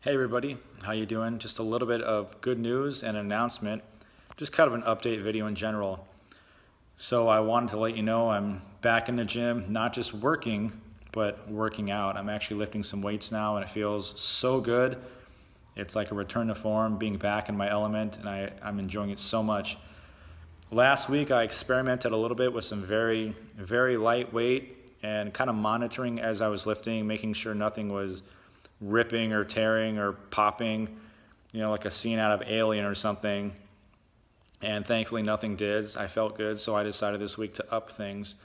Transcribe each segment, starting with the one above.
Hey everybody, how you doing? Just a little bit of good news and an announcement, just kind of an update video in general. So I wanted to let you know I'm back in the gym, not just working, but working out. I'm actually lifting some weights now and it feels so good. It's like a return to form, being back in my element, and I'm enjoying it so much. Last week I experimented a little bit with some very lightweight and kind of monitoring as I was lifting, making sure nothing was ripping or tearing or popping, like a scene out of Alien or something. And thankfully nothing did. I felt good, so I decided this week to up things.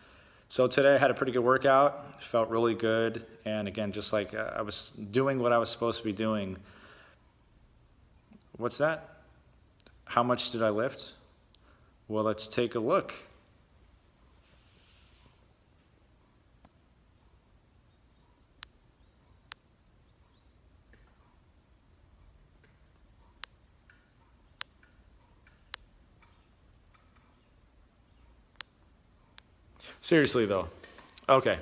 So today I had a pretty good workout, felt really good, and again, just like I was doing what I was supposed to be doing. What's that? How much did I lift? Well, let's take a look. Seriously though. Okay.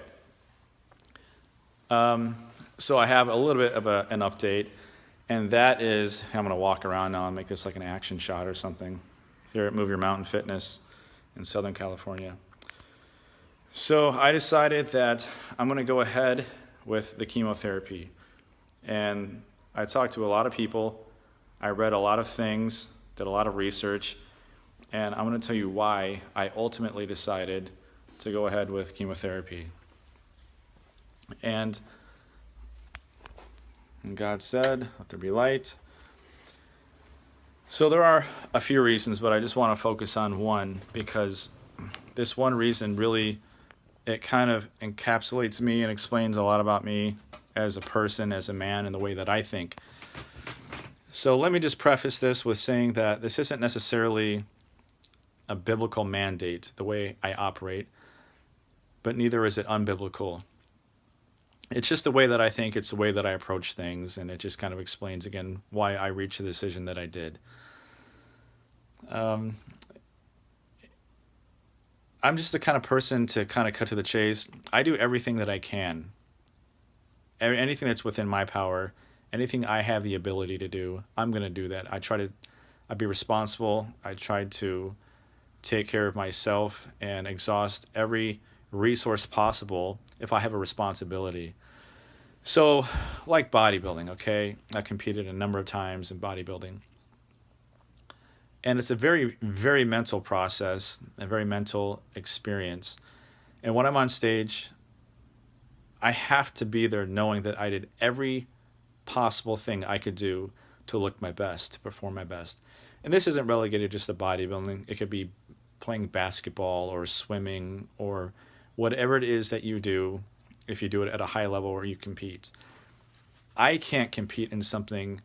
So I have a little bit of an update, and that is, I'm going to walk around now and make this like an action shot or something here at Move Your Mountain Fitness in Southern California. So I decided that I'm going to go ahead with the chemotherapy. And I talked to a lot of people. I read a lot of things, did a lot of research, and I'm going to tell you why I ultimately decided to go ahead with chemotherapy. And God said, let there be light. So there are a few reasons, but I just want to focus on one because this one reason really, it kind of encapsulates me and explains a lot about me as a person, as a man, and the way that I think. So let me just preface this with saying that this isn't necessarily a biblical mandate, the way I operate, but neither is it unbiblical. It's just the way that I think, it's the way that I approach things, and it just kind of explains, again, why I reached the decision that I did. I'm just the kind of person to kind of cut to the chase. I do everything that I can. Anything that's within my power, anything I have the ability to do, I'm going to do that. I'd be responsible. I try to take care of myself and exhaust every resource possible if I have a responsibility. So, like bodybuilding, okay? I competed a number of times in bodybuilding. And it's a very mental process, a very mental experience. And when I'm on stage, I have to be there knowing that I did every possible thing I could do to look my best, to perform my best. And this isn't relegated just to bodybuilding. It could be playing basketball or swimming or whatever it is that you do, if you do it at a high level or you compete. I can't compete in something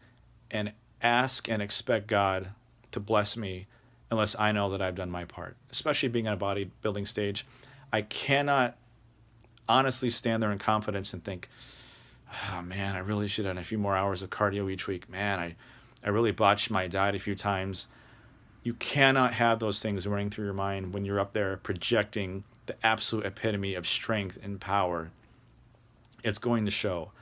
and ask and expect God to bless me unless I know that I've done my part, especially being on a bodybuilding stage. I cannot honestly stand there in confidence and think, oh man, I really should have done a few more hours of cardio each week. Man, I really botched my diet a few times. You cannot have those things running through your mind when you're up there projecting the absolute epitome of strength and power. It's going to show.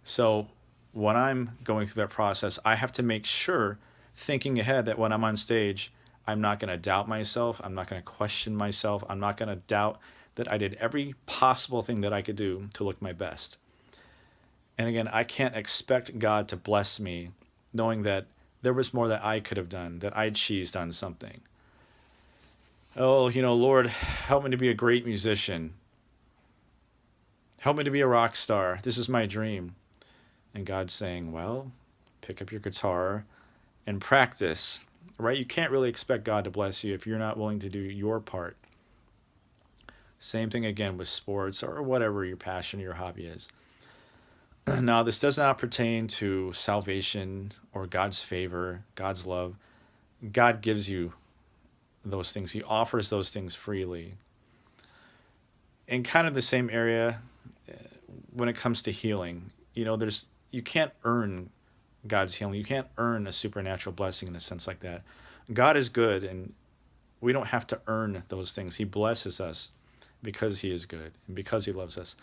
So when I'm going through that process, I have to make sure, thinking ahead, that when I'm on stage, I'm not going to doubt myself. I'm not going to question myself. I'm not going to doubt that I did every possible thing that I could do to look my best. And again, I can't expect God to bless me knowing that there was more that I could have done, that I cheesed on something. Oh, Lord, help me to be a great musician. Help me to be a rock star. This is my dream. And God's saying, well, pick up your guitar and practice, right? You can't really expect God to bless you if you're not willing to do your part. Same thing again with sports or whatever your passion or your hobby is. Now, this does not pertain to salvation or God's favor, God's love. God gives you those things. He offers those things freely. In kind of the same area, when it comes to healing, you can't earn God's healing. You can't earn a supernatural blessing in a sense like that. God is good, and we don't have to earn those things. He blesses us because he is good and because he loves us.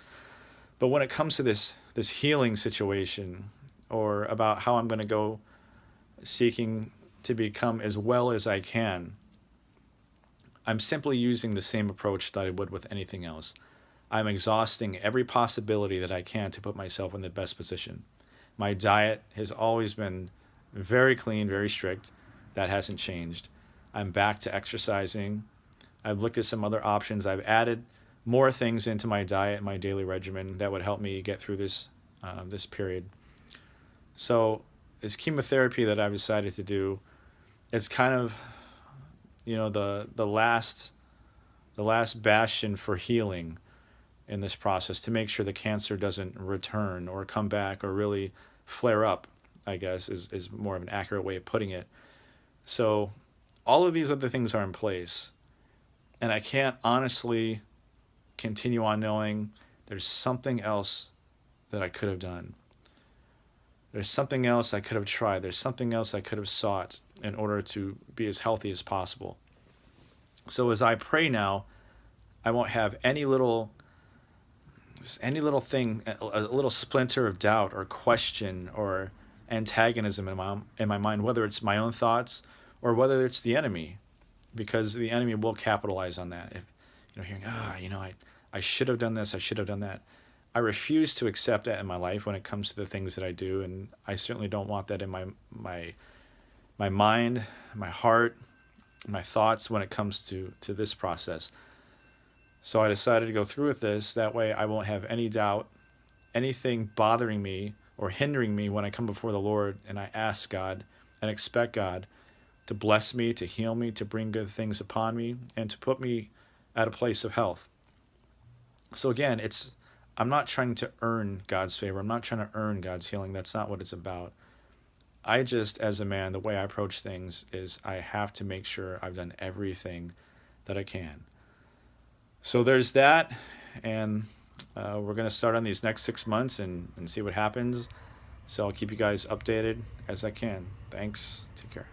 But when it comes to this healing situation, or about how I'm going to go seeking to become as well as I can. I'm simply using the same approach that I would with anything else. I'm exhausting every possibility that I can to put myself in the best position. My diet has always been very clean, very strict. That hasn't changed. I'm back to exercising. I've looked at some other options. I've added more things into my diet, my daily regimen that would help me get through this period. So this chemotherapy that I've decided to do, it's kind of, the last bastion for healing in this process, to make sure the cancer doesn't return or come back or really flare up, I guess is more of an accurate way of putting it. So all of these other things are in place, and I can't honestly continue on knowing there's something else that I could have done. There's something else I could have tried. There's something else I could have sought in order to be as healthy as possible. So as I pray now, I won't have any little thing, a little splinter of doubt or question or antagonism in my mind, whether it's my own thoughts or whether it's the enemy, because the enemy will capitalize on that. If hearing, I should have done this, I should have done that. I refuse to accept that in my life when it comes to the things that I do, and I certainly don't want that in my mind, my heart, my thoughts when it comes to this process. So I decided to go through with this. That way I won't have any doubt, anything bothering me or hindering me when I come before the Lord and I ask God and expect God to bless me, to heal me, to bring good things upon me, and to put me at a place of health. So again, I'm not trying to earn God's favor. I'm not trying to earn God's healing. That's not what it's about. I just, as a man, the way I approach things is I have to make sure I've done everything that I can. So there's that, and we're going to start on these next 6 months and see what happens. So I'll keep you guys updated as I can. Thanks. Take care.